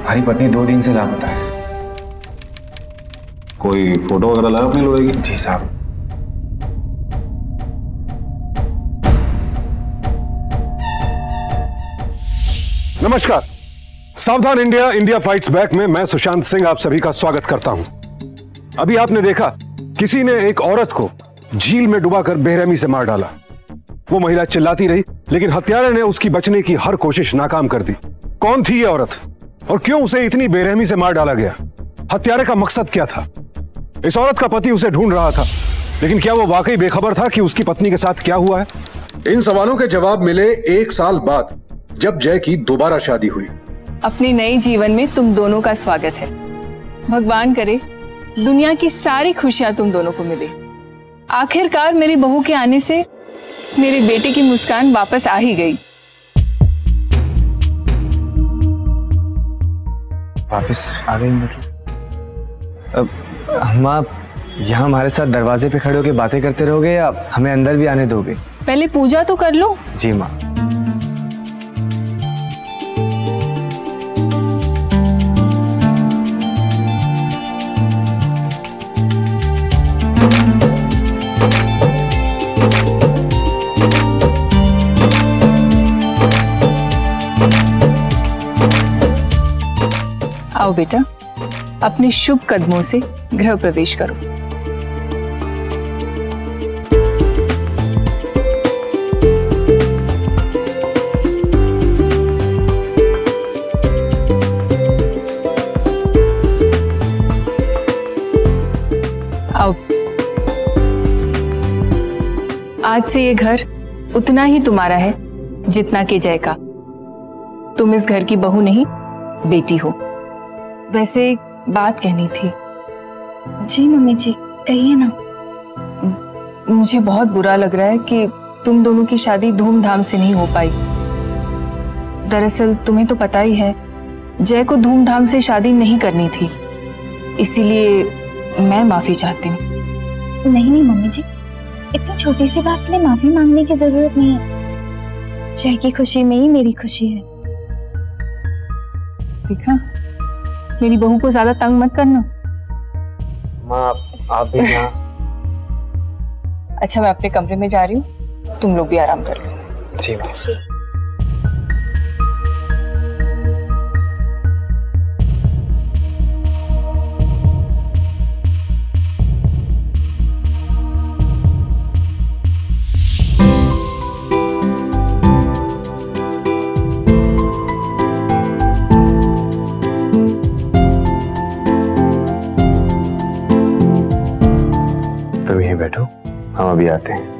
हमारी पत्नी 2 दिन से लापता है। कोई फोटो वगैरह लगा अपनी लोहे की? जी साहब। नमस्कार, सावधान इंडिया, इंडिया फाइट्स बैक में मैं सुशांत सिंह आप सभी का स्वागत करता हूं। अभी आपने देखा किसी ने एक औरत को झील में डुबाकर बेरहमी से मार डाला। वो महिला चिल्लाती रही, लेकिन हत्यारे ने उसकी बचने की हर कोशिश नाकाम कर दी। कौन थी ये औरत और क्यों उसे इतनी बेरहमी से मार डाला गया? हत्यारे का मकसद क्या था? इस औरत का पति उसे ढूंढ रहा था, लेकिन क्या वो वाकई बेखबर था कि उसकी पत्नी के साथ क्या हुआ है? इन सवालों के जवाब मिले 1 साल बाद, जब जय की दोबारा शादी हुई। अपने नए जीवन में तुम दोनों का स्वागत है। भगवान करे दुनिया की सारी खुशियां तुम दोनों को मिले। आखिरकार मेरी बहू के आने से मेरे बेटे की मुस्कान वापस आ ही गई। वापस आ गई मतलब? हम आप यहाँ हमारे साथ दरवाजे पे खड़े होकर बातें करते रहोगे या हमें अंदर भी आने दोगे? पहले पूजा तो कर लो। जी माँ। आओ बेटा, अपने शुभ कदमों से गृह प्रवेश करो। आओ। आज से ये घर उतना ही तुम्हारा है जितना कि जय का। तुम इस घर की बहू नहीं, बेटी हो। वैसे एक बात कहनी थी। जी मम्मी जी, कहिए ना। मुझे बहुत बुरा लग रहा है कि तुम दोनों की शादी धूमधाम से नहीं हो पाई। दरअसल तुम्हें तो पता ही है, जय को धूमधाम से शादी नहीं करनी थी, इसीलिए मैं माफी चाहती हूँ। नहीं मम्मी जी, इतनी छोटी सी बात के लिए माफी मांगने की जरूरत नहीं है। जय की खुशी में ही मेरी खुशी है। देखा, मेरी बहू को ज्यादा तंग मत करना। माँ आप भी यहाँ। अच्छा, मैं अपने कमरे में जा रही हूँ, तुम लोग भी आराम कर लो। जी माँ। तुम यहीं बैठो, हम अभी आते हैं।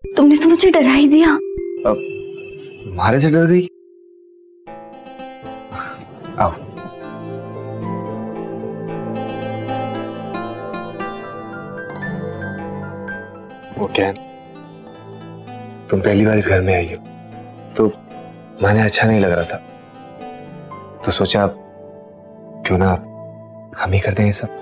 तुमने तो मुझे डरा ही दिया। हमारे से डर गई? आओ। वो क्या, तुम पहली बार इस घर में आई हो तो मैंने अच्छा नहीं लग रहा था, तो सोचा क्यों ना हम ही करते हैं ये सब।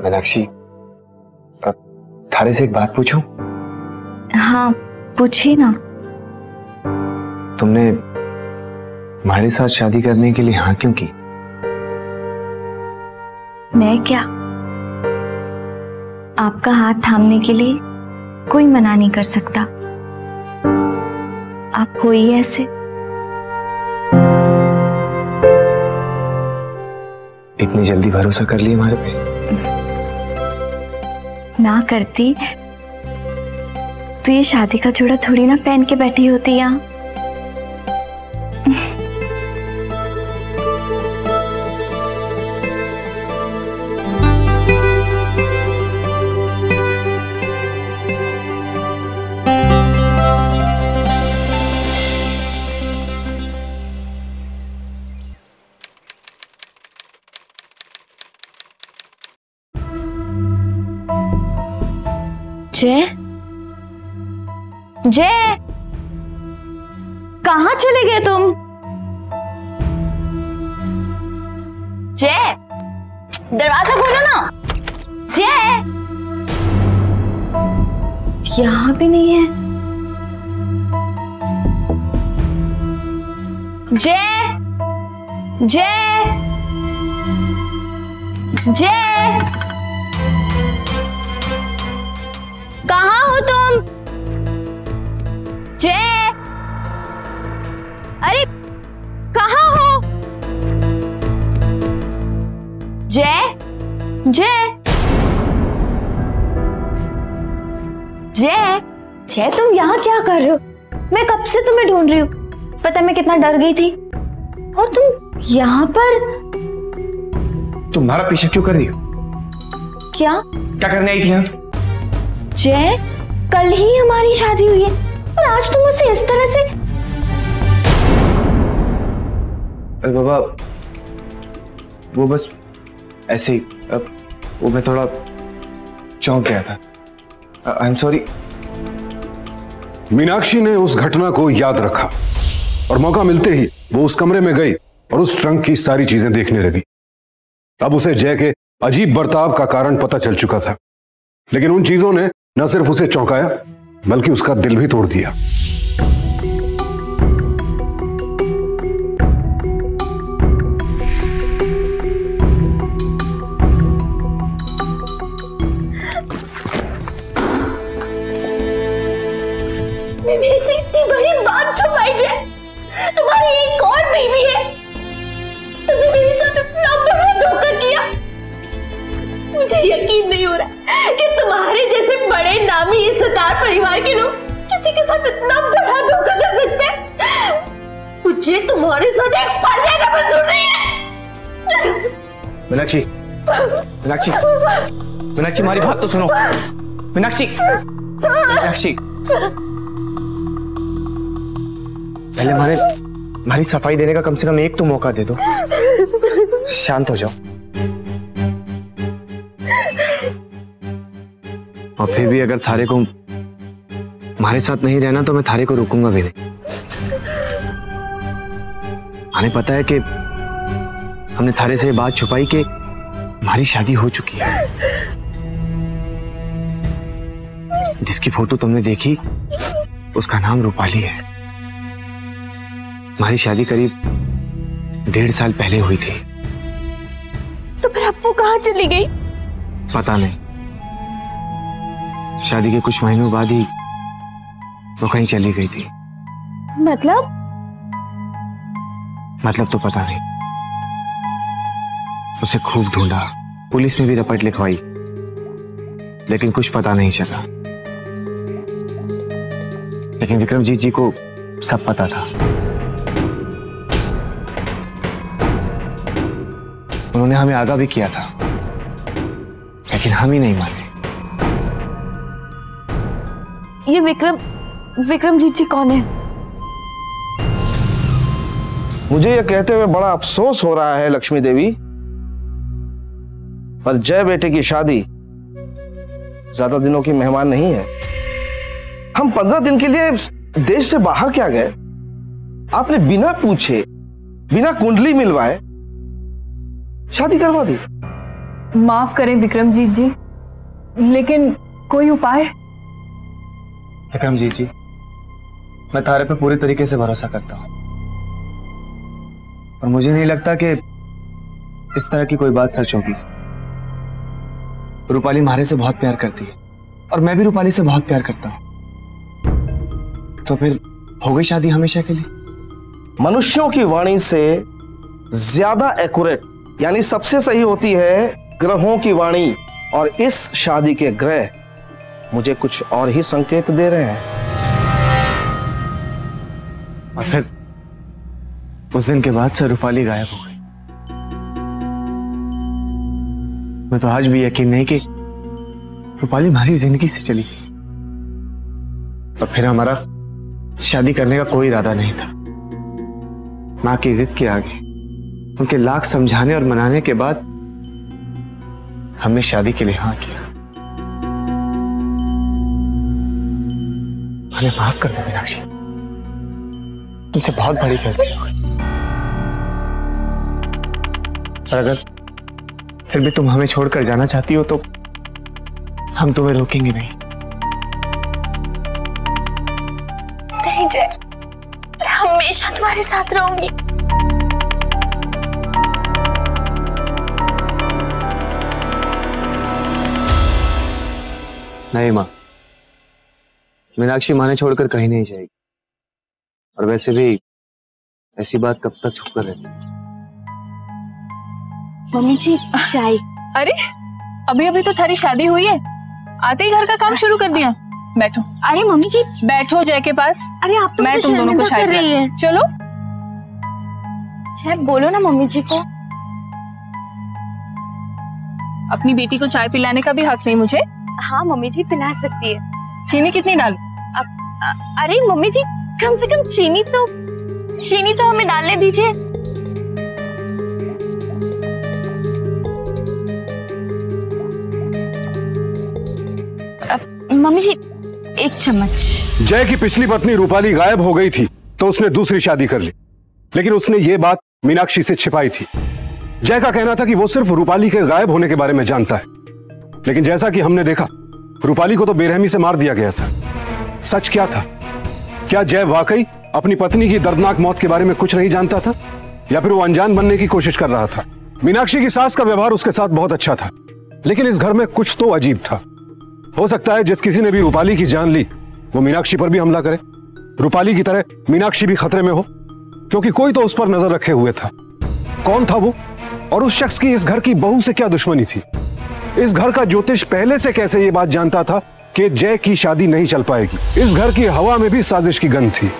मीनाक्षी, थारे से एक बात पूछूं? हाँ पूछिए ना। तुमने हमारे साथ शादी करने के लिए हाँ क्यों की? मैं क्या, आपका हाथ थामने के लिए कोई मना नहीं कर सकता। आप हो ही ऐसे। इतनी जल्दी भरोसा कर लिया हमारे पे? ना करती तो ये शादी का जोड़ा थोड़ी ना पहन के बैठी होती यहाँ। जय, जय, कहाँ चले गए तुम? जय, दरवाजा खोलो ना। जय, यहाँ भी नहीं है। जय, जय, जय, कहाँ हो तुम? जय, अरे कहाँ हो? जय, जय, जय, जय, तुम यहाँ क्या कर रहे हो? मैं कब से तुम्हें ढूंढ रही हूँ। पता मैं कितना डर गई थी। और तुम यहाँ पर? तुम्हारा पीछे क्यों कर रही हो? क्या करने आई थी यहाँ? जय, कल ही हमारी शादी हुई है और आज तुम मुझसे इस तरह से। अरे बाबा, वो बस ऐसे ही, वो मैं थोड़ा चौंक गया था। I am sorry. मीनाक्षी ने उस घटना को याद रखा और मौका मिलते ही वो उस कमरे में गई और उस ट्रंक की सारी चीजें देखने लगी। अब उसे जय के अजीब बर्ताव का कारण पता चल चुका था, लेकिन उन चीजों ने न सिर्फ उसे चौंकाया बल्कि उसका दिल भी तोड़ दिया। मेरे से इतनी बड़ी बात छुपाई जाए। तुम्हारी एक और बीवी है, तुमने मेरे साथ इतना बड़ा धोखा किया। मुझे यकीन नहीं हो रहा कि तुम्हारे जैसे बड़े नामी इस सितार परिवार के लोग किसी के साथ इतना बड़ा धोखा कर सकते हैं। मुझे तुम्हारे साथ एक फलिया का मंजूर नहीं है। मीनाक्षी, मीनाक्षी, मीनाक्षी, हमारी बात तो सुनो। मीनाक्षी, मीनाक्षी, पहले हमारी सफाई देने का कम से कम एक तो मौका दे दो। शांत हो जाओ। और फिर भी अगर थारे को हमारे साथ नहीं रहना तो मैं थारे को रोकूंगा भी नहीं। हमें पता है कि हमने थारे से ये बात छुपाई कि हमारी शादी हो चुकी है। जिसकी फोटो तुमने देखी उसका नाम रूपाली है। हमारी शादी करीब 1.5 साल पहले हुई थी। तो फिर अब वो कहाँ चली गई? पता नहीं। शादी के कुछ महीनों बाद ही वो कहीं चली गई थी। मतलब तो पता नहीं। उसे खूब ढूंढा, पुलिस में भी रिपोर्ट लिखवाई, लेकिन कुछ पता नहीं चला। लेकिन विक्रमजीत जी को सब पता था। उन्होंने हमें आगाह भी किया था, लेकिन हम ही नहीं माने। ये विक्रमजीत जी कौन है? मुझे यह कहते हुए बड़ा अफसोस हो रहा है लक्ष्मी देवी, पर जय बेटे की शादी ज्यादा दिनों की मेहमान नहीं है। हम 15 दिन के लिए देश से बाहर क्या गए, आपने बिना पूछे, बिना कुंडली मिलवाए शादी करवा दी। माफ करें विक्रमजीत जी, लेकिन कोई उपाय? विक्रमजीत जी, मैं थारे पे पूरी तरीके से भरोसा करता हूं और मुझे नहीं लगता कि इस तरह की कोई बात सच होगी। रूपाली हमारे से बहुत प्यार करती है और मैं भी रूपाली से बहुत प्यार करता हूं। तो फिर हो गई शादी हमेशा के लिए। मनुष्यों की वाणी से ज्यादा एक्यूरेट यानी सबसे सही होती है ग्रहों की वाणी, और इस शादी के ग्रह मुझे कुछ और ही संकेत दे रहे हैं। और फिर उस दिन के बाद से रूपाली गायब हो गई। मैं तो आज भी यकीन नहीं कि रूपाली हमारी जिंदगी से चली गई। और फिर हमारा शादी करने का कोई इरादा नहीं था। मां की जिद के आगे, उनके लाख समझाने और मनाने के बाद हमने शादी के लिए हाँ किया। हमें माफ कर दो मीनाक्षी, तुमसे बहुत बड़ी गलती हो गई। और अगर फिर भी तुम हमें छोड़कर जाना चाहती हो तो हम तुम्हें रोकेंगे नहीं। नहीं जय, मैं हमेशा तुम्हारे साथ रहूंगी। नहीं माँ, मीनाक्षी माँ ने छोड़कर कहीं नहीं जाएगी। और वैसे भी ऐसी बात कब तक छुप कर रहती है। मम्मी जी चाय। अरे अभी अभी तो थारी शादी हुई है, आते ही घर का काम शुरू कर दिया। बैठो। अरे मम्मी जी बैठो जय के पास। अरे आप तो मैं तुम दोनों को कर रही है। चलो जय बोलो ना मम्मी जी को। अपनी बेटी को चाय पिलाने का भी हक नहीं मुझे? हाँ मम्मी जी पिला सकती है। चीनी कितनी डालूं? अरे मम्मी जी कम से कम चीनी तो हमें डालने दीजिए। मम्मी जी 1 चम्मच। जय की पिछली पत्नी रूपाली गायब हो गई थी तो उसने दूसरी शादी कर ली, लेकिन उसने ये बात मीनाक्षी से छिपाई थी। जय का कहना था कि वो सिर्फ रूपाली के गायब होने के बारे में जानता है, लेकिन जैसा कि हमने देखा रूपाली को तो बेरहमी से मार दिया गया था। सच क्या था? क्या जय वाकई अपनी पत्नी की दर्दनाक मौत के बारे में कुछ नहीं जानता था, या फिर वो अनजान बनने की कोशिश कर रहा था? मीनाक्षी की सास का व्यवहार उसके साथ बहुत अच्छा था, लेकिन इस घर में कुछ तो अजीब था। हो सकता है जिस किसी ने भी रूपाली की जान ली वो मीनाक्षी पर भी हमला करे। रूपाली की तरह मीनाक्षी भी खतरे में हो, क्योंकि कोई तो उस पर नजर रखे हुए था। कौन था वो? और उस शख्स की इस घर की बहू से क्या दुश्मनी थी? इस घर का ज्योतिष पहले से कैसे ये बात जानता था कि जय की शादी नहीं चल पाएगी? इस घर की हवा में भी साजिश की गंध थी।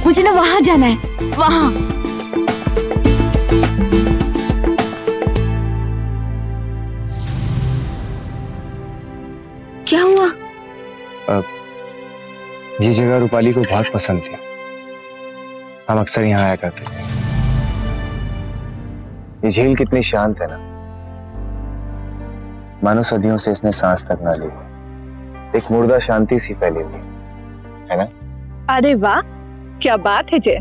मुझे ना वहां जाना है, वहां। क्या हुआ? ये जगह रूपाली को बहुत पसंद थी, हम अक्सर यहाँ आया करते थे। ये झील कितनी शांत है ना, मानो सदियों से इसने सांस तक ना ली। एक मुर्दा शांति सी फैली हुई है ना। अरे वाह, क्या बात है जय,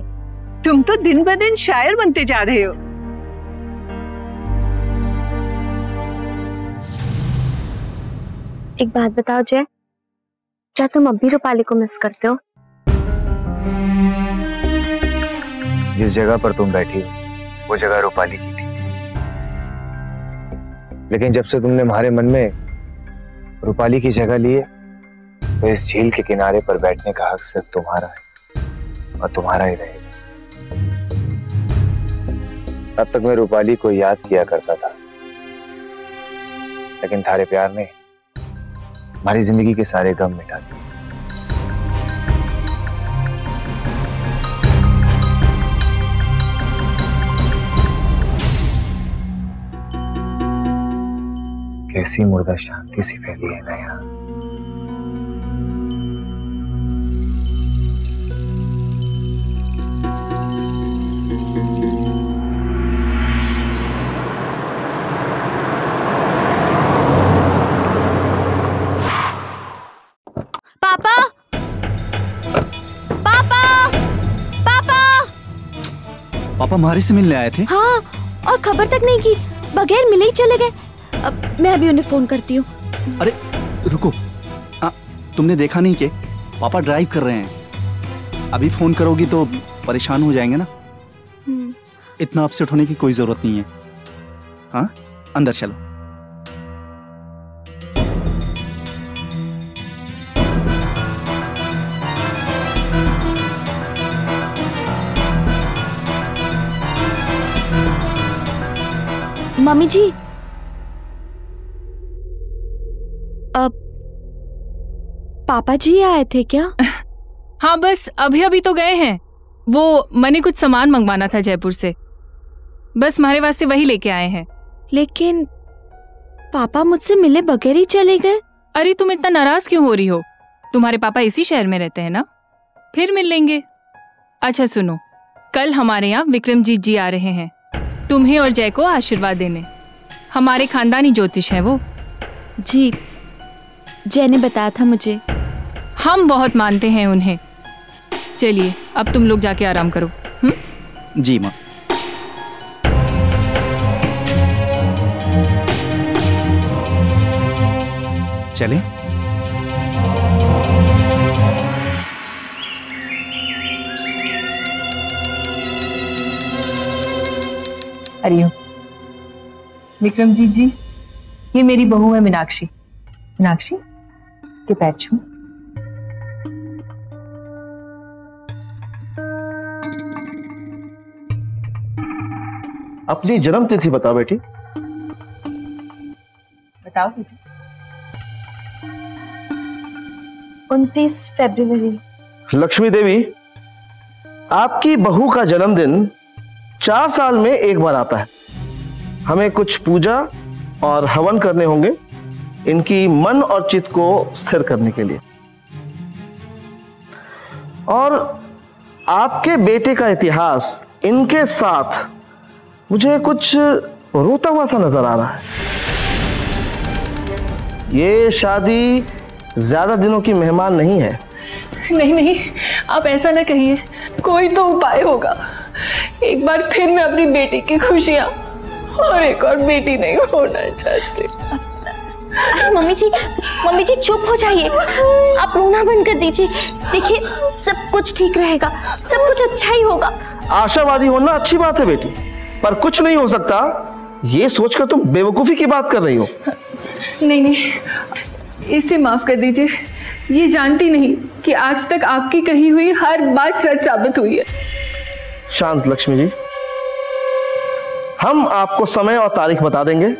तुम तो दिन ब दिन शायर बनते जा रहे हो। एक बात बताओ जय, क्या तुम अब भी रूपाली को मिस करते हो? जिस जगह पर तुम बैठी हो वो जगह रूपाली की थी, लेकिन जब से तुमने हमारे मन में रूपाली की जगह ली है तो इस झील के किनारे पर बैठने का हक सिर्फ तुम्हारा है और तुम्हारा ही रहेगा। अब तक मैं रूपाली को याद किया करता था, लेकिन थारे प्यार ने हमारी जिंदगी के सारे गम मिटा दिए। ऐसी मुर्दा शांति सी फैली है ना यहाँ। पापा, पापा, पापा। पापा मारी से मिलने आए थे? हाँ, और खबर तक नहीं की, बगैर मिले ही चले गए। अब मैं अभी उन्हें फोन करती हूँ। अरे रुको, तुमने देखा नहीं कि पापा ड्राइव कर रहे हैं? अभी फोन करोगी तो परेशान हो जाएंगे ना। इतना अपसेट होने की कोई जरूरत नहीं है। हाँ, अंदर चलो। मम्मी जी, अब पापा जी आए थे क्या? हाँ, बस अभी अभी तो गए हैं। वो मैंने कुछ सामान मंगवाना था जयपुर से, बस हमारे वास्ते वही लेके आए हैं। लेकिन पापा मुझसे मिले बगैर ही चले गए। अरे तुम इतना नाराज क्यों हो रही हो? तुम्हारे पापा इसी शहर में रहते हैं ना, फिर मिल लेंगे। अच्छा सुनो, कल हमारे यहाँ विक्रमजीत जी आ रहे हैं तुम्हें और जय को आशीर्वाद देने। हमारे खानदानी ज्योतिष है वो। जी, जय ने बताया था मुझे। हम बहुत मानते हैं उन्हें। चलिए अब तुम लोग जाके आराम करो। जी माँ। चले। हरिओम। विक्रमजीत जी, ये मेरी बहू है मीनाक्षी। मीनाक्षी के पैर छू। अपनी जन्म तिथि बताओ बेटी। बताओ बेटी। 29 फरवरी। लक्ष्मी देवी, आपकी बहू का जन्मदिन 4 साल में एक बार आता है। हमें कुछ पूजा और हवन करने होंगे इनकी मन और चित्त को स्थिर करने के लिए। और आपके बेटे का इतिहास इनके साथ मुझे कुछ रोता हुआ सा नजर आ रहा है। ये शादी ज्यादा दिनों की मेहमान नहीं है। नहीं नहीं, आप ऐसा ना कहिए, कोई तो उपाय होगा। एक बार फिर मैं अपनी बेटी की खुशियां और एक और बेटी नहीं होना चाहती। मम्मी जी चुप हो जाइए। आप रोना बंद कर दीजिए। देखिए, सब कुछ ठीक रहेगा, सब कुछ अच्छा ही होगा। आशावादी होना अच्छी बात है बेटी, पर कुछ नहीं हो सकता ये सोचकर तुम बेवकूफी की बात कर रही हो। नहीं नहीं, इसे माफ कर दीजिए। ये जानती नहीं कि आज तक आपकी कही हुई हर बात सच साबित हुई है। शांत लक्ष्मी जी, हम आपको समय और तारीख बता देंगे।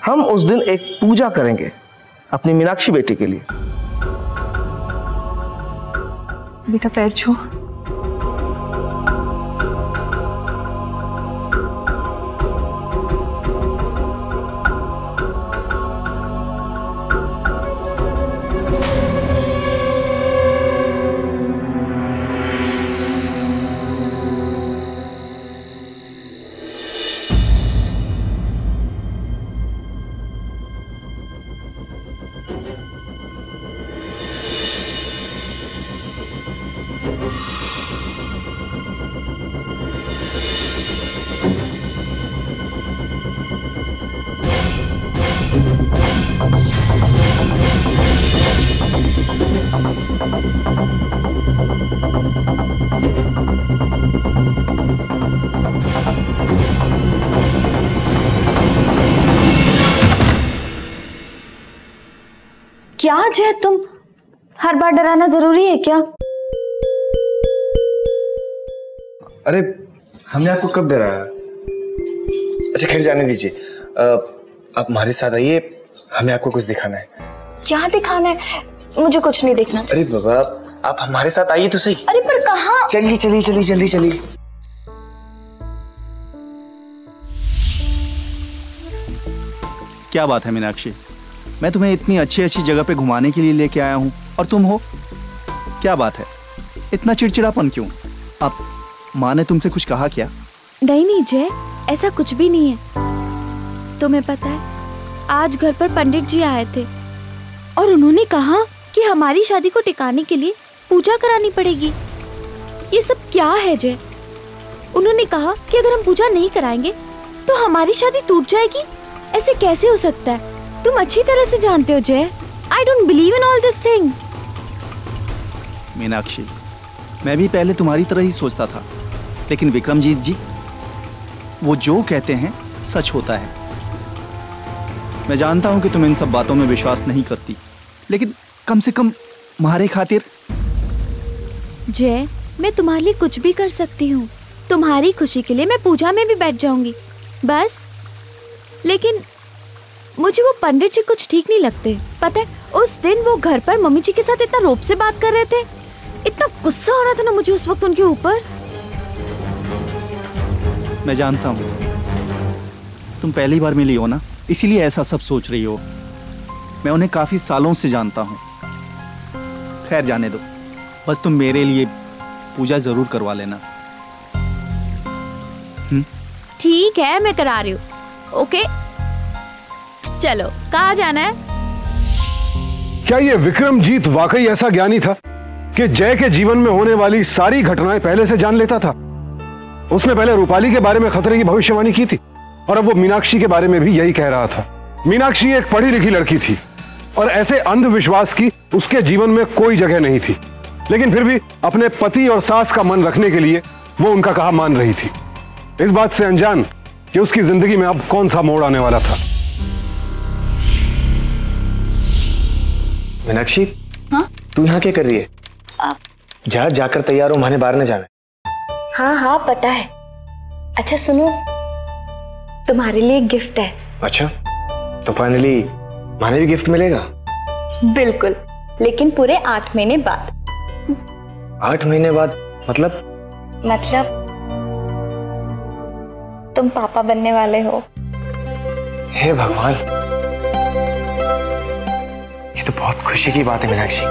हम उस दिन एक पूजा करेंगे अपनी मीनाक्षी बेटी के लिए। बेटा पैर छू। क्या जय, तुम हर बार डराना जरूरी है क्या? अरे हमने आपको कब डराया? अच्छा खैर जाने दीजिए। आप हमारे साथ आइए, हमें आपको कुछ दिखाना है। क्या दिखाना है? मुझे कुछ नहीं देखना। अरे बाबा, आप हमारे साथ आइए तो सही। अरे पर कहाँ? चलिए चलिए चलिए जल्दी चलिए। क्या बात है मीनाक्षी, मैं तुम्हें इतनी अच्छी अच्छी जगह पे घुमाने के लिए लेके आया हूँ और तुम हो, क्या बात है, इतना चिड़चिड़ापन क्यों? अब माँ ने तुमसे कुछ कहा क्या? नहीं जय, ऐसा कुछ भी नहीं है। तुम्हें पता है, आज घर पर पंडित जी आए थे और उन्होंने कहा कि हमारी शादी को टिकाने के लिए पूजा करानी पड़ेगी। ये सब क्या है जय? उन्होंने कहा कि अगर हम पूजा नहीं कराएंगे तो हमारी शादी टूट जाएगी। ऐसे कैसे हो सकता है? तुम अच्छी तरह से जानते हो जय। I don't believe in all this thing. Meenakshi, मैं भी पहले तुम्हारी तरह ही सोचता था, लेकिन विक्रमजीत जी वो जो कहते हैं सच होता है। मैं जानता हूं कि तुम इन सब बातों में विश्वास नहीं करती, लेकिन कम से कम तुम्हारे खातिर। जय, मैं तुम्हारे लिए कुछ भी कर सकती हूँ। तुम्हारी खुशी के लिए मैं पूजा में भी बैठ जाऊंगी, बस। लेकिन मुझे वो पंडित जी कुछ ठीक नहीं लगते। पता है, उस दिन वो घर पर मम्मी जी के साथ इतना रोब से बात कर रहे थे, इतना गुस्सा हो रहा था ना मुझे उस वक्त उनके ऊपर। मैं जानता हूँ तुम पहली बार मिली हो ना, इसीलिए ऐसा सब सोच रही हो। मैं उन्हें काफी सालों से जानता हूँ। खैर जाने दो, बस तुम मेरे लिए पूजा जरूर करवा लेना। ठीक है, मैं करा रही हूँ। ओके, चलो, कहाँ जाना है? क्या ये विक्रमजीत वाकई ऐसा ज्ञानी था कि जय के जीवन में होने वाली सारी घटनाएं पहले से जान लेता था? उसने पहले रूपाली के बारे में खतरे की भविष्यवाणी की थी और अब वो मीनाक्षी के बारे में भी यही कह रहा था। मीनाक्षी एक पढ़ी लिखी लड़की थी और ऐसे अंधविश्वास की उसके जीवन में कोई जगह नहीं थी, लेकिन फिर भी अपने पति और सास का मन रखने के लिए वो उनका कहा मान रही थी, इस बात से अनजान कि उसकी जिंदगी में अब कौन सा मोड़ आने वाला था। मीनाक्षी, हाँ? तू यहाँ क्या कर रही है? जाकर तैयार हो, माने बाहर न जाना। हाँ हाँ पता है। अच्छा सुनो, तुम्हारे लिए गिफ्ट है। अच्छा, तो फाइनली माने भी गिफ्ट मिलेगा? बिल्कुल, लेकिन पूरे 8 महीने बाद। 8 महीने बाद? मतलब तुम पापा बनने वाले हो। हे भगवान, ये तो बहुत खुशी की बात है मीनाक्षी।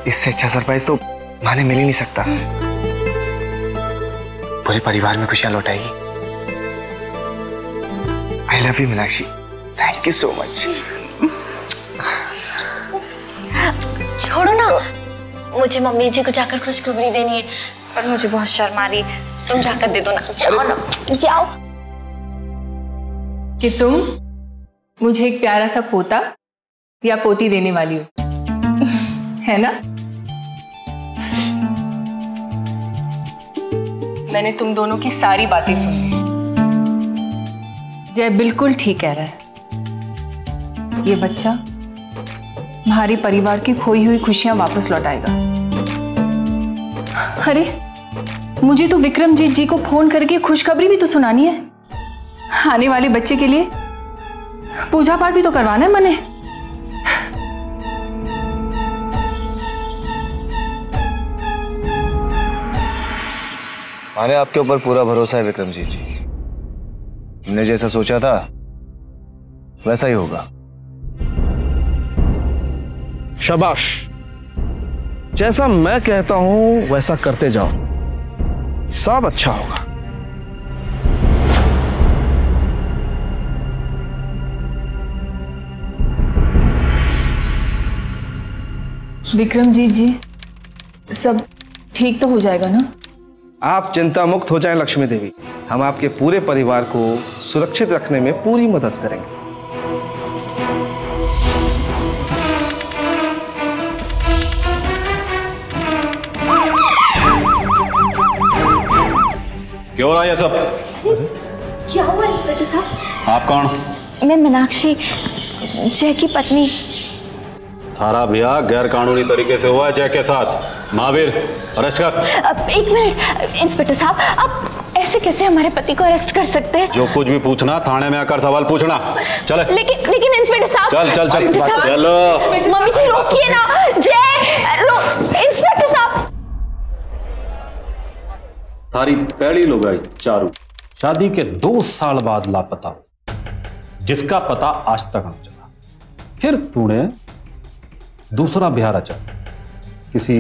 इससे अच्छा सरप्राइज तो माने मिल ही नहीं सकता। पूरे परिवार में खुशियां लौटाएगी। I love you Meenakshi, thank you so much. छोड़ो ना, मुझे मम्मी जी को जाकर खुशखबरी देनी है, पर मुझे बहुत शर्म आ रही है। तुम जाकर दे दो ना। जाओ ना, जाओ। कि तुम मुझे एक प्यारा सा पोता या पोती देने वाली हो, है ना? मैंने तुम दोनों की सारी बातें सुन ली। जय बिल्कुल ठीक कह रहा है। ये बच्चा हमारे परिवार की खोई हुई खुशियां वापस लौटाएगा। अरे, मुझे तो विक्रमजीत जी को फोन करके खुशखबरी भी तो सुनानी है। आने वाले बच्चे के लिए पूजा पाठ भी तो करवाना है मने। माने आपके ऊपर पूरा भरोसा है विक्रमजीत जी। हमने जैसा सोचा था वैसा ही होगा। शाबाश, जैसा मैं कहता हूं वैसा करते जाओ, सब अच्छा होगा। विक्रमजीत जी, सब ठीक तो हो जाएगा ना? आप चिंता मुक्त हो जाएं लक्ष्मी देवी। हम आपके पूरे परिवार को सुरक्षित रखने में पूरी मदद करेंगे। क्यों रहा ये सब? क्या हुआ इंस्पेक्टर साहब? आप कौन? मैं मीनाक्षी, जय की पत्नी। थारा ब्याह गैर कानूनी तरीके से हुआ है जय के साथ। महावीर, अरेस्ट कर। एक मिनट इंस्पेक्टर साहब, आप ऐसे कैसे हमारे पति को अरेस्ट कर सकते हैं? जो कुछ भी पूछना थाने में आकर सवाल पूछना। चल। लेकिन इंस्पेक्टर साहब। चल चल चल चलो। मम्मी जी रोकिए ना। जय, इंस्पेक्टर साहब। थारी पहली लुगाई चारू शादी के 2 साल बाद लापता। जिसका पता आज तक न चला। फिर तूने दूसरा ब्याह रचा किसी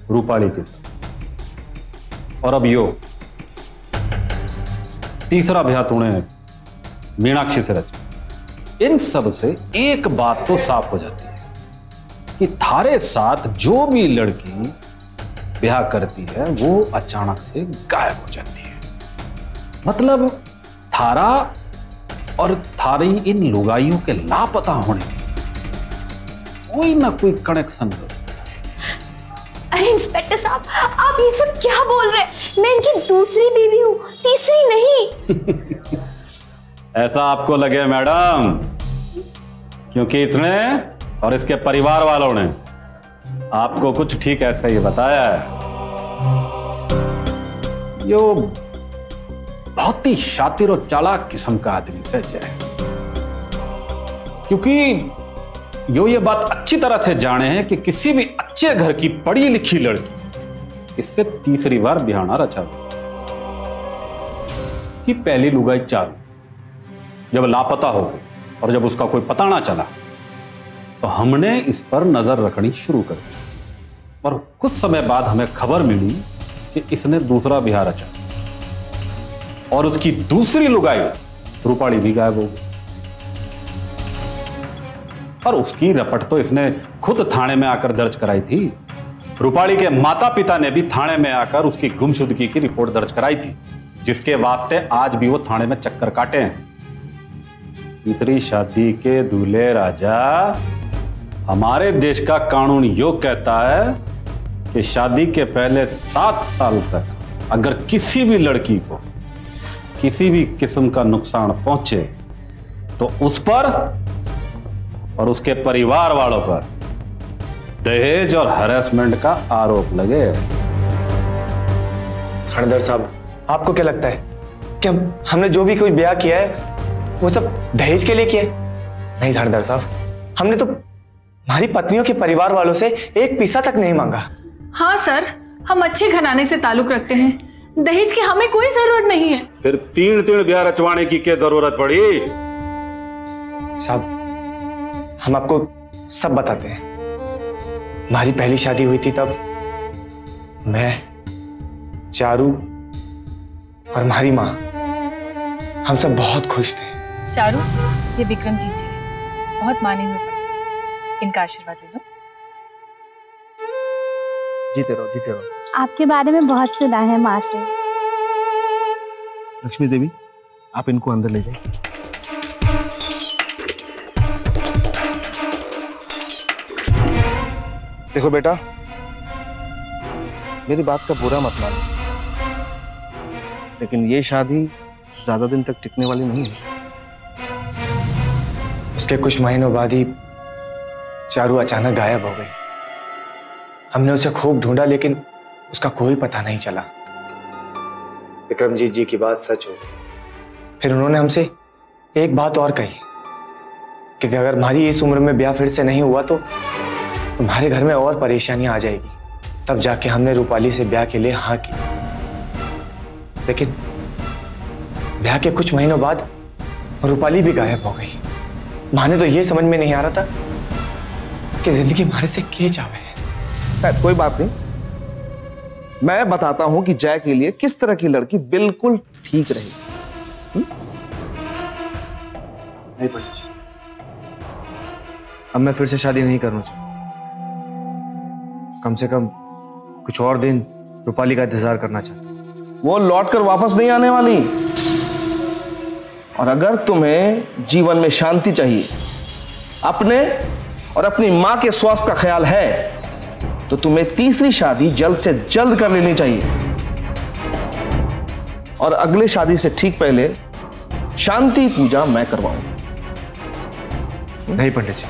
रूपाली के साथ, और अब यो तीसरा ब्याह तूने मीनाक्षी से रचा। इन सब से एक बात तो साफ हो जाती है कि थारे साथ जो भी लड़की ब्याह करती है वो अचानक से गायब हो जाती है। मतलब थारा और थारी इन लुगाइयों के लापता होने कोई ना कोई कनेक्शन है। अरे इंस्पेक्टर साहब, आप ये सब क्या बोल रहे हैं? मैं इनकी दूसरी बीवी हूँ, तीसरी नहीं। ऐसा आपको लगे मैडम, क्योंकि इसने और इसके परिवार वालों ने आपको कुछ ठीक ऐसा ही बताया है। यो बहुत ही शातिर और चालाक किस्म का आदमी सच है, क्योंकि यो ये बात अच्छी तरह से जाने हैं कि किसी भी अच्छे घर की पढ़ी लिखी लड़की इससे तीसरी बार ब्याह ना रचा। कि पहली लुगाई चारू जब लापता हो गई और जब उसका कोई पता ना चला तो हमने इस पर नजर रखनी शुरू कर दी, और कुछ समय बाद हमें खबर मिली कि इसने दूसरा ब्याह रचा और उसकी दूसरी लुगाई रूपाली भी गायब हो गई। और उसकी रपट तो इसने खुद थाने में आकर दर्ज कराई थी। रूपाली के माता पिता ने भी थाने में आकर उसकी गुमशुदगी की रिपोर्ट दर्ज कराई थी, जिसके वास्ते आज भी वो थाने में चक्कर काटे हैं। तीसरी शादी के दूल्हे राजा, हमारे देश का कानून यो कहता है कि शादी के पहले 7 साल तक अगर किसी भी लड़की को किसी भी किस्म का नुकसान पहुंचे तो उस पर और उसके परिवार वालों पर दहेज और हैरेसमेंट का आरोप लगे। थानेदार साहब, आपको क्या लगता है कि हमने जो भी कोई ब्याह किया है वो सब दहेज के लिए किया है? नहीं थानेदार साहब, हमने तो हमारी पत्नियों के परिवार वालों से एक पैसा तक नहीं मांगा। हाँ सर, हम अच्छे घराने से ताल्लुक रखते हैं, दहेज की हमें कोई जरूरत नहीं है। फिर तीन ब्याह रचवाने की क्या जरूरत पड़ी? साहब, हम आपको सब बताते हैं। हमारी पहली शादी हुई थी तब मैं, चारू और हमारी माँ, हम सब बहुत खुश थे। चारू, ये विक्रमजीत जी हैं, बहुत माने हुए पड़े, इनका आशीर्वाद ले लो। जीते रहो, जीते रहो। आपके बारे में बहुत सुना है माँ से। लक्ष्मी देवी, आप इनको अंदर ले जाइए। देखो बेटा, मेरी बात का बुरा मत मानो, लेकिन ये शादी ज्यादा दिन तक टिकने वाली नहीं है। उसके कुछ महीनों बाद ही चारू अचानक गायब हो गई। हमने उसे खूब ढूंढा लेकिन उसका कोई पता नहीं चला। विक्रमजीत जी की बात सच हो गई। फिर उन्होंने हमसे एक बात और कही कि अगर हमारी इस उम्र में ब्याह फिर से नहीं हुआ तो तुम्हारे घर में और परेशानियां आ जाएगी। तब जाके हमने रूपाली से ब्याह के लिए हाँ की, लेकिन ब्याह के कुछ महीनों बाद रूपाली भी गायब हो गई। माने तो ये समझ में नहीं आ रहा था कि जिंदगी हमारे से के जावे। कोई बात नहीं, मैं बताता हूं कि जय के लिए किस तरह की लड़की बिल्कुल ठीक रहेगी। नहीं पंडित जी, अब मैं फिर से शादी नहीं करना चाहता। कम से कम कुछ और दिन रूपाली का इंतजार करना चाहता हूं। वो लौटकर वापस नहीं आने वाली। और अगर तुम्हें जीवन में शांति चाहिए, अपने और अपनी मां के स्वास्थ्य का ख्याल है, तो तुम्हें तीसरी शादी जल्द से जल्द कर लेनी चाहिए। और अगले शादी से ठीक पहले शांति पूजा मैं करवाऊंगा। नहीं पंडित जी,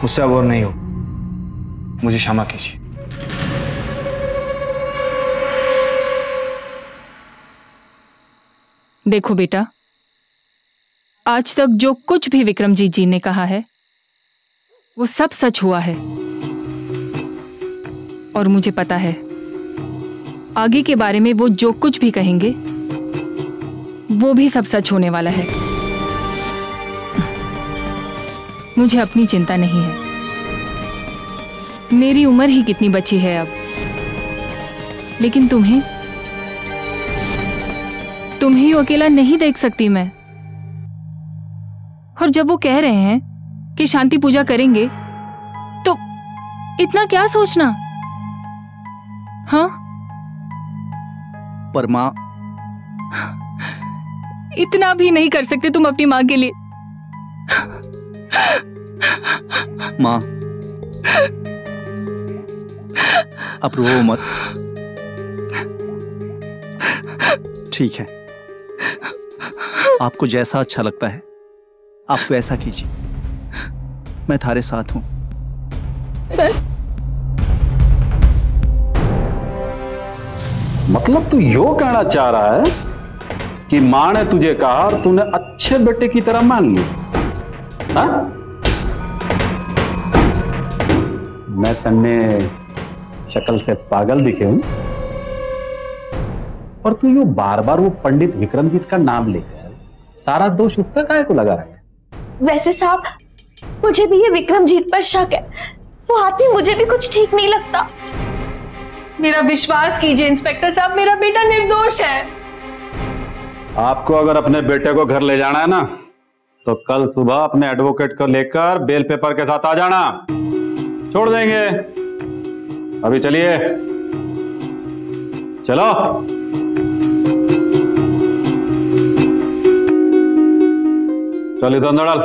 मुझसे अब और नहीं हो, मुझे क्षमा कीजिए। देखो बेटा, आज तक जो कुछ भी विक्रमजीत जी ने कहा है वो सब सच हुआ है, और मुझे पता है आगे के बारे में वो जो कुछ भी कहेंगे वो भी सब सच होने वाला है। मुझे अपनी चिंता नहीं है। मेरी उम्र ही कितनी बची है अब, लेकिन तुम्हें यूं अकेला नहीं देख सकती मैं। और जब वो कह रहे हैं कि शांति पूजा करेंगे, तो इतना क्या सोचना? हाँ, पर माँ, इतना भी नहीं कर सकते तुम अपनी माँ के लिए? माँ, अब रो मत। ठीक है, आपको जैसा अच्छा लगता है आप वैसा कीजिए, मैं थारे साथ हूं। सर, मतलब तू यो कहना चाह रहा है कि मां ने तुझे कहा और तूने अच्छे बेटे की तरह मान ली? हाँ? मैं तन्ने शक्ल से पागल दिखे हूं और तू यो बार बार वो पंडित विक्रमजीत का नाम लेकर सारा दोष उस पर काहे को लगा रहा है? वैसे साहब, मुझे भी ये विक्रमजीत पर शक है। वो आदमी मुझे भी कुछ ठीक नहीं लगता। मेरा विश्वास कीजिए इंस्पेक्टर साहब, मेरा बेटा निर्दोष है। आपको अगर अपने बेटे को घर ले जाना है ना, तो कल सुबह अपने एडवोकेट को लेकर बेल पेपर के साथ आ जाना। छोड़ देंगे। अभी चलिए, चलो। चलिए संदड़ल।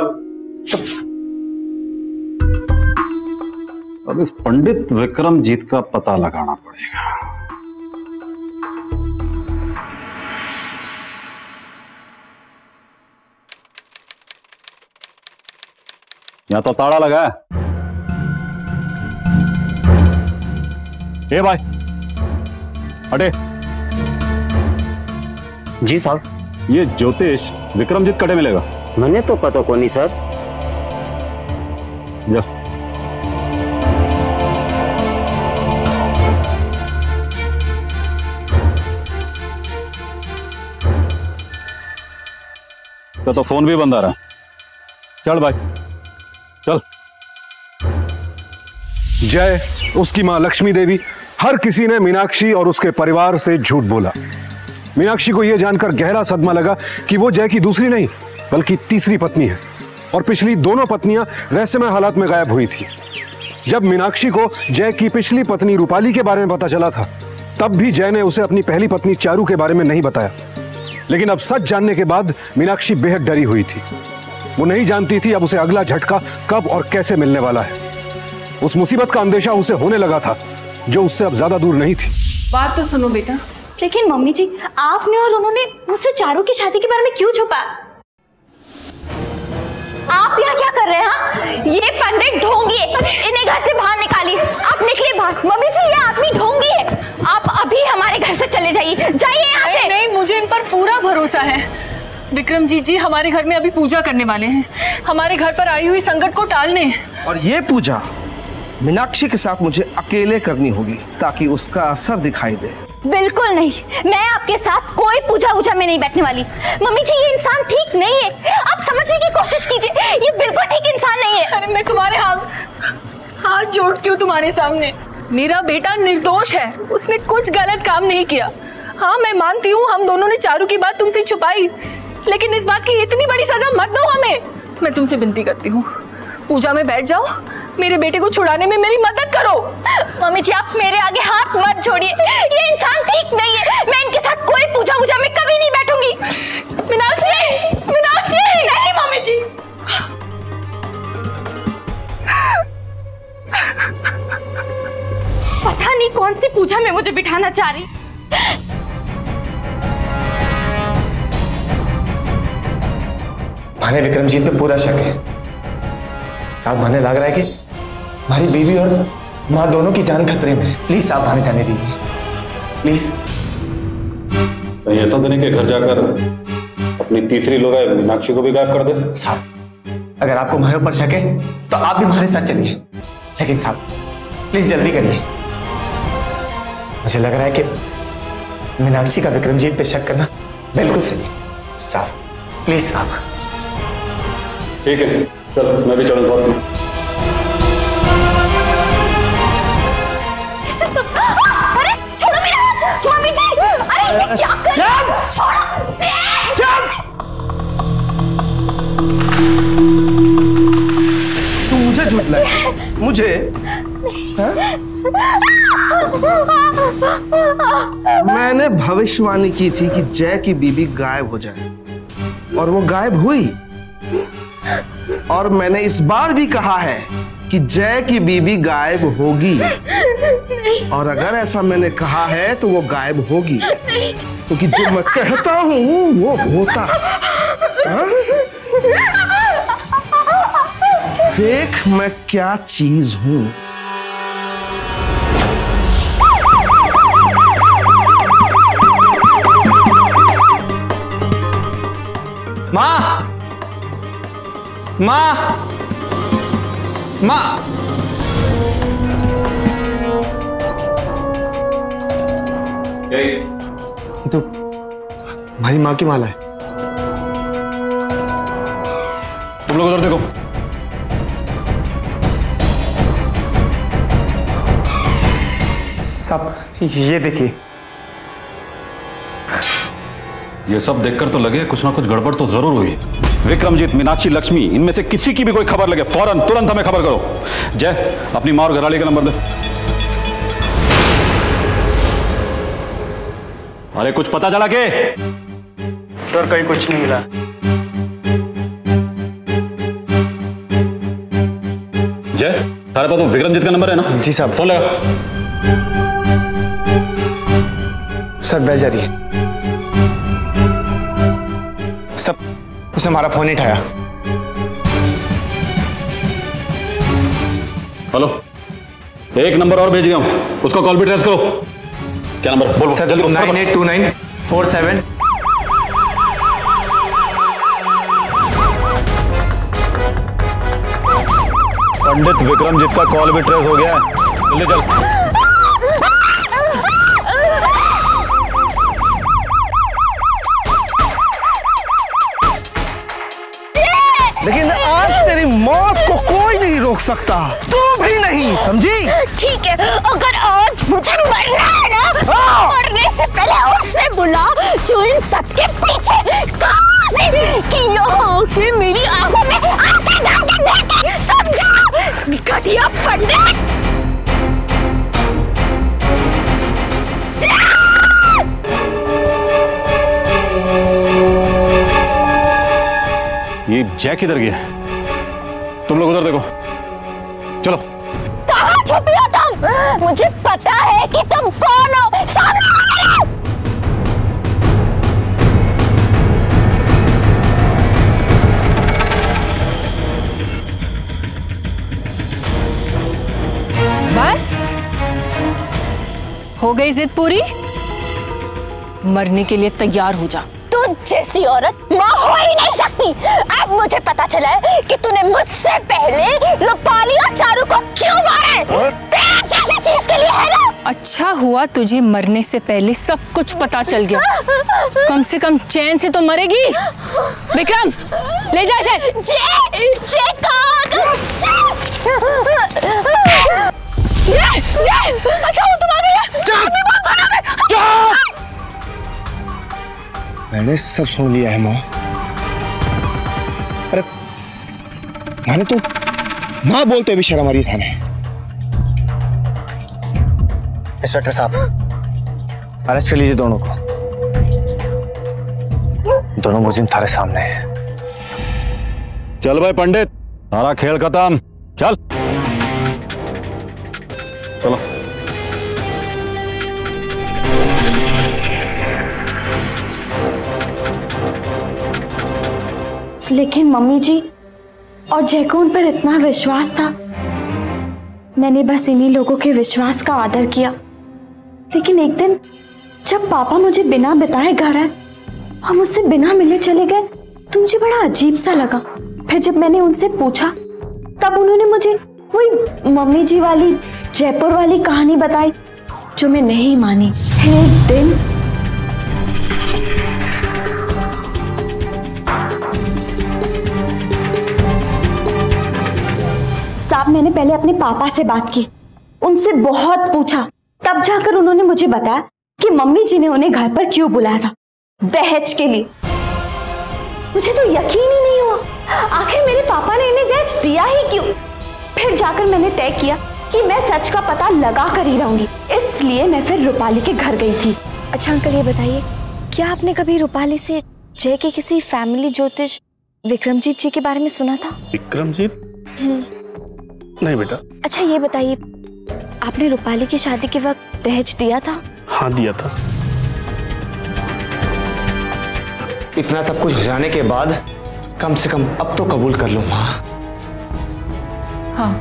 अब इस पंडित विक्रमजीत का पता लगाना पड़ेगा। यहाँ तो ताला लगा है। ए भाई, हटे। जी साहब। ये ज्योतिष विक्रमजीत कटे मिलेगा? मैंने तो पता को नहीं सर। जा। तो फोन भी बंद आ रहा है। चल भाई, चल। जय, उसकी मां लक्ष्मी देवी, हर किसी ने मीनाक्षी और उसके परिवार से झूठ बोला। मीनाक्षी को यह जानकर गहरा सदमा लगा कि वो जय की दूसरी नहीं बल्कि तीसरी पत्नी है और पिछली दोनों पत्नियां रहस्यमय हालात में गायब हुई थी। जब मीनाक्षी को जय की पिछली पत्नी रूपाली के बारे में पता चला था, तब भी जय ने उसे अपनी पहली पत्नी चारू के बारे में नहीं बताया। लेकिन अब सच जानने के बाद मीनाक्षी बेहद डरी हुई थी। वो नहीं जानती थी अब उसे अगला झटका कब और कैसे मिलने वाला है। उस मुसीबत का अंदेशा उसे होने लगा था जो उससे अब ज्यादा दूर नहीं थी। बात तो सुनो बेटा। लेकिन मम्मी जी, आपने और उन्होंने मुझसे चारू की शादी के बारे में क्यों छुपा? आप यहाँ क्या कर रहे हैं? हाँ, ये पंडित ढोंगी है, इन्हें घर से बाहर निकालिए। आप निकलिए बाहर। मम्मी जी, ये आदमी ढोंगी है। आप अभी हमारे घर से चले जाइए, जाइए यहाँ से। नहीं, मुझे इन पर पूरा भरोसा है। विक्रमजीत जी हमारे घर में अभी पूजा करने वाले हैं, हमारे घर पर आई हुई संकट को टालने। और ये पूजा मीनाक्षी के साथ मुझे अकेले करनी होगी ताकि उसका असर दिखाई दे। बिल्कुल नहीं, मैं आपके साथ कोई पूजा वूजा में नहीं बैठने वाली। मम्मी जी, ये इंसान ठीक नहीं है, आप समझने की कोशिश कीजिए। ये बिल्कुल ठीक इंसान नहीं है। अरे मैं तुम्हारे हाथ जोड़ती हूँ तुम्हारे सामने। मेरा बेटा निर्दोष है, उसने कुछ गलत काम नहीं किया। हाँ, मैं मानती हूँ हम दोनों ने चारू की बात तुमसे छुपाई, लेकिन इस बात की इतनी बड़ी सजा मत दो हमें। मैं तुमसे विनती करती हूँ, पूजा में बैठ जाओ, मेरे बेटे को छुड़ाने में मेरी मदद करो। मम्मी जी, आप मेरे आगे हाथ मत जोड़िए, ये इंसान ठीक नहीं है। मैं इनके साथ कोई पूजा वूजा में कभी नहीं बैठूंगी। मीनाक्षी, मीनाक्षी। नहीं मम्मी जी। पता नहीं कौन सी पूजा में मुझे बिठाना चाह रही। माने विक्रमजीत पे पूरा शक है साहब। माने लग रहा है कि हमारी बीवी और माँ दोनों की जान खतरे में है। प्लीज साहब, माने जाने दीजिए प्लीज। कहीं ऐसा तो नहीं कि घर जाकर अपनी तीसरी लोग मीनाक्षी को भी गायब कर दे? साहब, अगर आपको हमारे ऊपर शक है तो आप भी हमारे साथ चलिए, लेकिन साहब प्लीज जल्दी करिए। मुझे लग रहा है कि मीनाक्षी का विक्रमजीत पे शक करना बिल्कुल सही है। साहब प्लीज साहब। ठीक है, चलो मैं भी चलूं साथ में। अरे छोड़ो मेरा हाथ, मम्मी जी, अरे ये क्या कर रहे हो? छोड़ो। तू मुझे झुठलाए, मुझे? मैंने भविष्यवाणी की थी कि जय की बीबी गायब हो जाए और वो गायब हुई। और मैंने इस बार भी कहा है कि जय की बीबी गायब होगी। और अगर ऐसा मैंने कहा है तो वो गायब होगी, क्योंकि जो मैं कहता हूं वो होता। देख मैं क्या चीज हूं। माँ, माँ, माँ। ये तो हमारी माँ की माला है। तुम लोग उधर देखो। साहब ये देखिए। ये सब देखकर तो लगे कुछ ना कुछ गड़बड़ तो जरूर हुई। विक्रमजीत, मीनाक्षी, लक्ष्मी, इनमें से किसी की भी कोई खबर लगे फौरन तुरंत हमें खबर करो। जय, अपनी माँ और घरवाली का नंबर दे। अरे कुछ पता चला के? सर कहीं कुछ नहीं मिला। जय, तारे पास वो विक्रमजीत का नंबर है ना? जी साहब। फोन लगा। सर बेल जा रही है। सब उसने हमारा फोन नहीं उठाया। हेलो, एक नंबर और भेज गया हूं, उसको कॉल भी ट्रेस करो। क्या नंबर बोलो सर? जल्दी। 982947। पंडित विक्रमजीत का कॉल भी ट्रेस हो गया है, जल्दी चल। लेकिन आज तेरी मौत को कोई नहीं रोक सकता, तू भी नहीं, समझी? ठीक है, अगर आज मुझे मरना है ना, मरने से पहले उससे बुला जो इन सबके पीछे कि यहाँ के मेरी आंखों में आंखें दर्शन देके, समझा? घटिया पंडित। ये जय किधर गया? तुम लोग उधर देखो, चलो। कहाँ छुपी हो तुम? मुझे पता है कि तुम कौन हो, सामने आओ। बस हो गई जिद पूरी? मरने के लिए तैयार हो जा। तू जैसी औरत माँ हो ही नहीं सकती। अब मुझे पता चला है कि तूने मुझसे पहले रूपाली और चारू को क्यों मारा है। तेरे जैसी चीज के लिए है ना। अच्छा हुआ तुझे मरने से पहले सब कुछ पता चल गया। कम से कम चैन से तो मरेगी। विक्रम ले जा इसे। अच्छा हो तुम आ गए। मैंने सब सुन लिया है माँ। अरे मैंने तो माँ बोलते भी शर्म आ रही थाने। इंस्पेक्टर साहब अरेस्ट कर लीजिए दोनों को। दोनों मुजिम थारे सामने हैं। चल भाई पंडित, सारा खेल खत्म, चल चलो। लेकिन मम्मी जी और जय को उन पर इतना विश्वास था। मैंने बस इन्हीं लोगों के विश्वास का आदर किया। लेकिन एक दिन जब पापा मुझे बिना बताए घर आए, हम मुझसे बिना मिले चले गए, तो मुझे बड़ा अजीब सा लगा। फिर जब मैंने उनसे पूछा तब उन्होंने मुझे वही मम्मी जी वाली जयपुर वाली कहानी बताई जो मैं नहीं मानी। फिर एक दिन मैंने पहले अपने पापा से बात की, उनसे बहुत पूछा, तब जाकर उन्होंने मुझे बताया कि मम्मी जी ने उन्हें घर पर क्यों बुलाया था, दहेज के लिए। मुझे तो यकीन ही नहीं हुआ, आखिर मेरे पापा ने इन्हें दहेज दिया ही क्यों। फिर जाकर मैंने तय किया कि मैं सच का पता लगा कर ही रहूंगी, इसलिए मैं फिर रूपाली के घर गई थी। अच्छा अंकल, ये बताइए, क्या आपने कभी रूपाली से जय के किसी फैमिली ज्योतिष विक्रमजीत जी के बारे में सुना था? विक्रमजीत? नहीं बेटा। अच्छा ये बताइए, आपने रूपाली की शादी के वक्त दहेज दिया था? हाँ दिया था। इतना सब कुछ हो जाने के बाद कम से कम अब तो कबूल कर लो माँ। हाँ,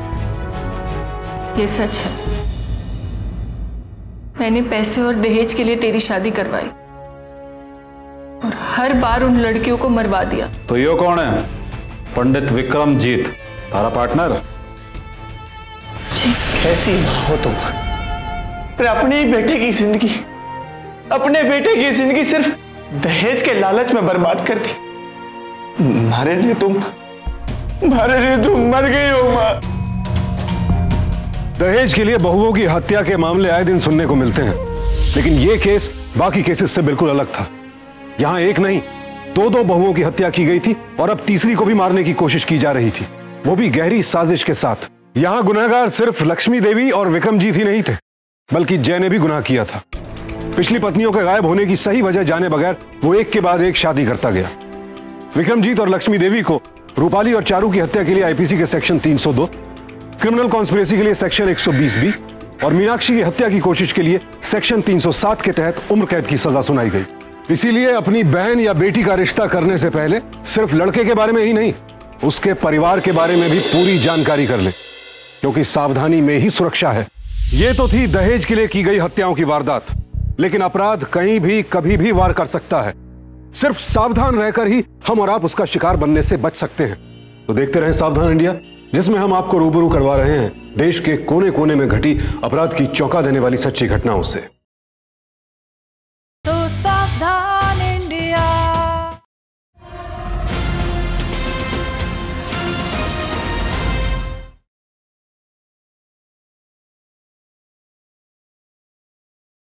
ये सच है। मैंने पैसे और दहेज के लिए तेरी शादी करवाई और हर बार उन लड़कियों को मरवा दिया। तो ये कौन है? पंडित विक्रमजीत, तारा पार्टनर? जी। कैसी माँ हो तुम? अपने बेटे की जिंदगी, अपने बेटे की जिंदगी सिर्फ दहेज के लालच में बर्बाद कर दी। मारे लिए तुम मर गई हो माँ। दहेज के लिए बहुओं की हत्या के मामले आए दिन सुनने को मिलते हैं, लेकिन यह केस बाकी केसेस से बिल्कुल अलग था। यहां एक नहीं, दो बहुओं की हत्या की गई थी और अब तीसरी को भी मारने की कोशिश की जा रही थी, वो भी गहरी साजिश के साथ। यहां गुनहगार सिर्फ लक्ष्मी देवी और विक्रमजीत ही नहीं थे, बल्कि जय ने भी गुनाह किया था। पिछली पत्नियों के गायब होने की सही वजह जाने बगैर वो एक के बाद एक शादी करता गया। विक्रमजीत और लक्ष्मी देवी को रूपाली और चारू की हत्या के लिए आईपीसी के सेक्शन 302, क्रिमिनल कॉन्स्पिरेसी के लिए सेक्शन 120B और मीनाक्षी की हत्या की कोशिश के लिए सेक्शन 307 के तहत उम्र कैद की सजा सुनाई गई। इसीलिए अपनी बहन या बेटी का रिश्ता करने से पहले सिर्फ लड़के के बारे में ही नहीं, उसके परिवार के बारे में भी पूरी जानकारी कर ले, क्योंकि सावधानी में ही सुरक्षा है। ये तो थी दहेज के लिए की गई हत्याओं की वारदात, लेकिन अपराध कहीं भी कभी भी वार कर सकता है। सिर्फ सावधान रहकर ही हम और आप उसका शिकार बनने से बच सकते हैं। तो देखते रहें सावधान इंडिया, जिसमें हम आपको रूबरू करवा रहे हैं देश के कोने कोने में घटी अपराध की चौंका देने वाली सच्ची घटनाओं से। तो